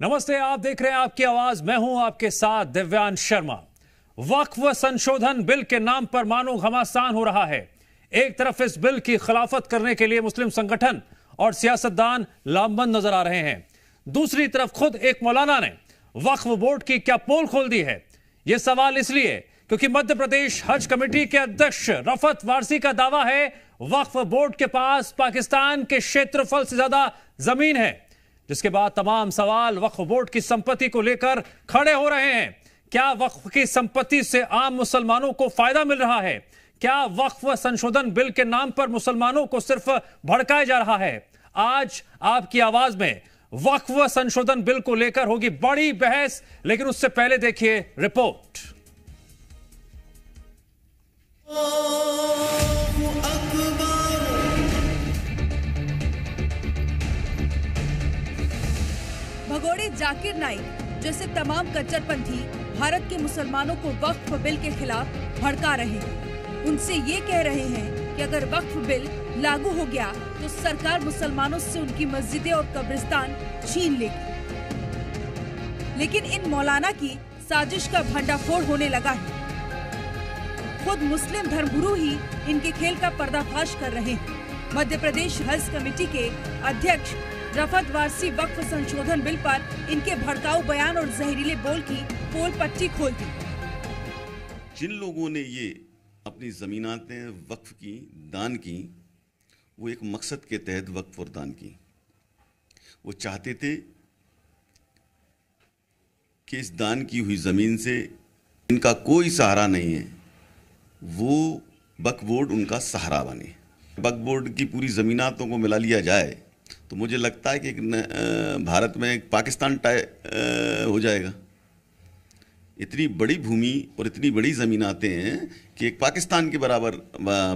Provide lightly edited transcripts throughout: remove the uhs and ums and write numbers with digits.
नमस्ते, आप देख रहे हैं आपकी आवाज। मैं हूं आपके साथ दिव्यांश शर्मा। वक्फ संशोधन बिल के नाम पर मानो घमासान हो रहा है। एक तरफ इस बिल की खिलाफत करने के लिए मुस्लिम संगठन और सियासतदान लामबंद नजर आ रहे हैं, दूसरी तरफ खुद एक मौलाना ने वक्फ बोर्ड की क्या पोल खोल दी है। यह सवाल इसलिए क्योंकि मध्य प्रदेश हज कमेटी के अध्यक्ष रफत वारसी का दावा है वक्फ बोर्ड के पास पाकिस्तान के क्षेत्रफल से ज्यादा जमीन है, जिसके बाद तमाम सवाल वक्फ बोर्ड की संपत्ति को लेकर खड़े हो रहे हैं। क्या वक्फ की संपत्ति से आम मुसलमानों को फायदा मिल रहा है? क्या वक्फ संशोधन बिल के नाम पर मुसलमानों को सिर्फ भड़काया जा रहा है? आज आपकी आवाज में वक्फ संशोधन बिल को लेकर होगी बड़ी बहस, लेकिन उससे पहले देखिए रिपोर्ट। भगोड़े जाकिर नाइक जैसे तमाम कट्टरपंथी भारत के मुसलमानों को वक्फ बिल के खिलाफ भड़का रहे हैं। उनसे ये कह रहे हैं कि अगर वक्फ बिल लागू हो गया तो सरकार मुसलमानों से उनकी मस्जिदें और कब्रिस्तान छीन लेगी। लेकिन इन मौलाना की साजिश का भंडाफोड़ होने लगा है। खुद मुस्लिम धर्मगुरु ही इनके खेल का पर्दाफाश कर रहे हैं। मध्य प्रदेश हज कमेटी के अध्यक्ष रफत वारसी वक्फ संशोधन बिल पर इनके भड़काऊ बयान और जहरीले बोल की पोल पट्टी खोल दी। जिन लोगों ने ये अपनी ज़मीनातें वक्फ की, दान की, वो एक मकसद के तहत वक्फ और दान की। वो चाहते थे कि इस दान की हुई ज़मीन से इनका कोई सहारा नहीं है, वो वक्फ बोर्ड उनका सहारा बने। वक्फ बोर्ड की पूरी ज़मीनातों को मिला लिया जाए तो मुझे लगता है कि भारत में एक पाकिस्तान हो जाएगा। इतनी बड़ी भूमि और इतनी बड़ी ज़मीनातें हैं कि एक पाकिस्तान के बराबर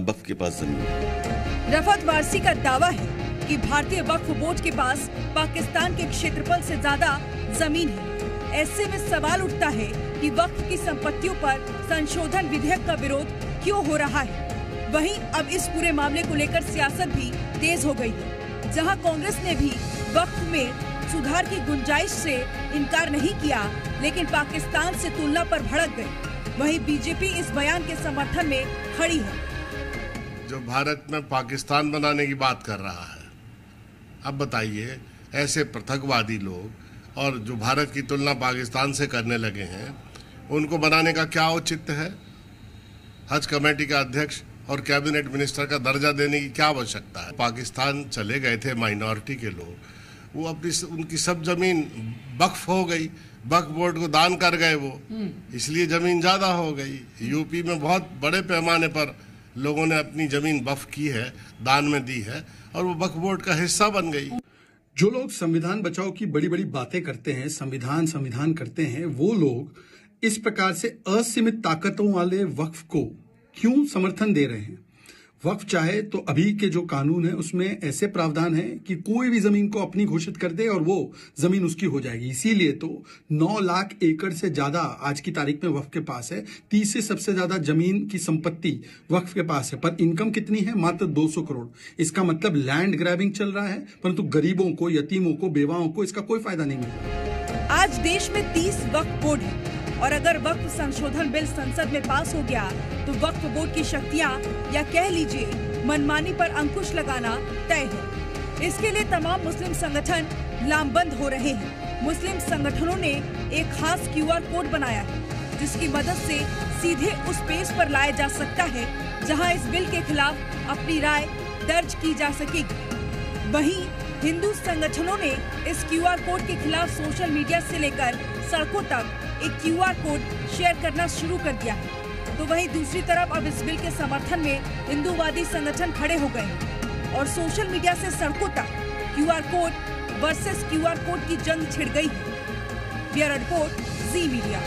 वक्फ के पास ज़मीन है। रफत वारसी का दावा है कि भारतीय वक्फ बोर्ड के पास पाकिस्तान के क्षेत्रफल से ज्यादा जमीन है। ऐसे में सवाल उठता है कि वक्फ की संपत्तियों पर संशोधन विधेयक का विरोध क्यों हो रहा है। वहीं अब इस पूरे मामले को लेकर सियासत भी तेज हो गई है। जहां कांग्रेस ने भी वक्फ में सुधार की गुंजाइश से इनकार नहीं किया, लेकिन पाकिस्तान से तुलना पर भड़क गई। वहीं बीजेपी इस बयान के समर्थन में खड़ी है। जो भारत में पाकिस्तान बनाने की बात कर रहा है, अब बताइए ऐसे पृथकवादी लोग और जो भारत की तुलना पाकिस्तान से करने लगे हैं, उनको बनाने का क्या औचित्य है? हज कमेटी का अध्यक्ष और कैबिनेट मिनिस्टर का दर्जा देने की क्या आवश्यकता है? पाकिस्तान चले गए थे माइनॉरिटी के लोग, वो अपनी उनकी सब जमीन वक्फ हो गई, वक्फ बोर्ड को दान कर गए वो, इसलिए जमीन ज्यादा हो गई। यूपी में बहुत बड़े पैमाने पर लोगों ने अपनी जमीन वक्फ की है, दान में दी है, और वो वक्फ बोर्ड का हिस्सा बन गई। जो लोग संविधान बचाओ की बड़ी बड़ी बातें करते हैं, संविधान करते हैं, वो लोग इस प्रकार से असीमित ताकतों वाले वक्फ को क्यों समर्थन दे रहे हैं? वक्फ चाहे तो अभी के जो कानून है उसमें ऐसे प्रावधान है कि कोई भी जमीन को अपनी घोषित कर दे और वो जमीन उसकी हो जाएगी। इसीलिए तो 9 लाख एकड़ से ज्यादा आज की तारीख में वक्फ के पास है। 30 से सबसे ज्यादा जमीन की संपत्ति वक्फ के पास है, पर इनकम कितनी है? मात्र 200 करोड़। इसका मतलब लैंड ग्रैबिंग चल रहा है, परंतु गरीबों को, यतीमों को, बेवाओं को इसका कोई फायदा नहीं मिल रहा। आज देश में 30 वक्फ बोर्ड है और अगर वक्फ संशोधन बिल संसद में पास हो गया तो वक्फ बोर्ड की शक्तियां या कह लीजिए मनमानी पर अंकुश लगाना तय है। इसके लिए तमाम मुस्लिम संगठन लामबंद हो रहे हैं। मुस्लिम संगठनों ने एक खास QR कोड बनाया है, जिसकी मदद से सीधे उस पेज पर लाया जा सकता है जहां इस बिल के खिलाफ अपनी राय दर्ज की जा सकेगी। वहीं हिंदू संगठनों ने इस QR कोड के खिलाफ सोशल मीडिया से लेकर सड़कों तक एक QR कोड शेयर करना शुरू कर दिया है। तो वहीं दूसरी तरफ अब इस बिल के समर्थन में हिंदूवादी संगठन खड़े हो गए हैं और सोशल मीडिया से सड़कों तक QR code versus QR code की जंग छिड़ गई है। ब्यूरो रिपोर्ट, जी मीडिया।